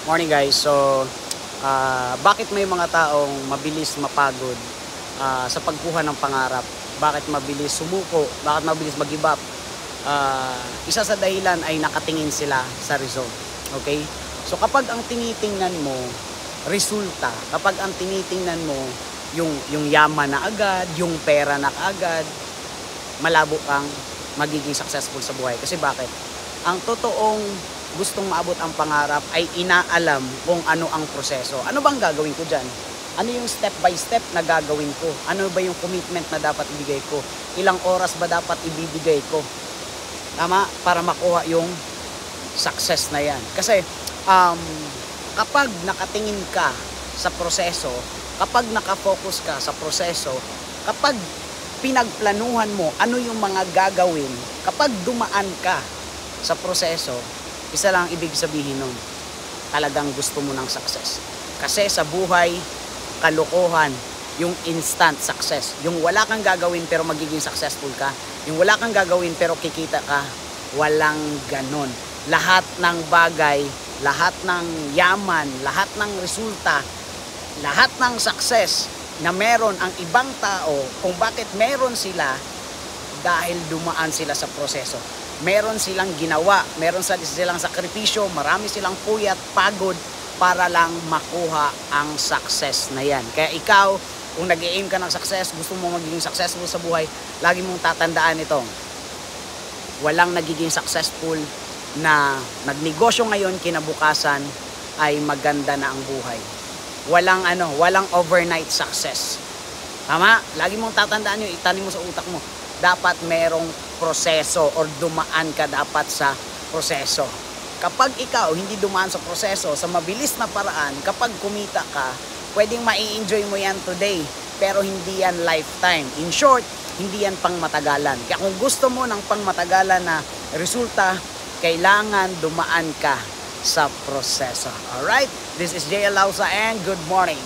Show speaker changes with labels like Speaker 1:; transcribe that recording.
Speaker 1: Morning guys. Bakit may mga taong mabilis mapagod sa pagkuha ng pangarap? Bakit mabilis sumuko? Bakit mabilis mag-give up? Isa sa dahilan ay nakatingin sila sa result. Okay? So kapag ang tinitingnan mo resulta, kapag ang tinitingnan mo yung yaman na agad, yung pera na agad, malabo kang magiging successful sa buhay. Kasi bakit? Ang totoong gustong maabot ang pangarap ay inaalam kung ano ang proseso. Ano bang gagawin ko dyan? Ano yung step by step na gagawin ko? Ano ba yung commitment na dapat ibigay ko? Ilang oras ba dapat ibibigay ko? Tama? Para makuha yung success na yan. Kasi kapag nakatingin ka sa proseso, kapag nakafocus ka sa proseso, kapag pinagplanuhan mo ano yung mga gagawin, kapag dumaan ka sa proseso, isa lang ibig sabihin nun, talagang gusto mo ng success. Kasi sa buhay, kalokohan, yung instant success. Yung wala kang gagawin pero magiging successful ka. Yung wala kang gagawin pero kikita ka, walang ganon. Lahat ng bagay, lahat ng yaman, lahat ng resulta, lahat ng success na meron ang ibang tao, kung bakit meron sila, dahil dumaan sila sa proseso. Meron silang ginawa, meron silang sakripisyo, marami silang puyat, pagod para lang makuha ang success na yan. Kaya ikaw, kung nag-aim ka ng success, gusto mo magiging successful sa buhay, lagi mong tatandaan ito. Walang nagiging successful na nagnegosyo ngayon, kinabukasan ay maganda na ang buhay. Walang overnight success. Tama? Lagi mong tatandaan yun, itanim mo sa utak mo. Dapat merong proseso or dumaan ka dapat sa proseso. Kapag ikaw hindi dumaan sa proseso, sa mabilis na paraan, kapag kumita ka, pwedeng mai-enjoy mo yan today, pero hindi yan lifetime. In short, hindi yan pangmatagalan. Kaya kung gusto mo ng pangmatagalan na resulta, kailangan dumaan ka sa proseso. Alright? This is JL Lausa and good morning.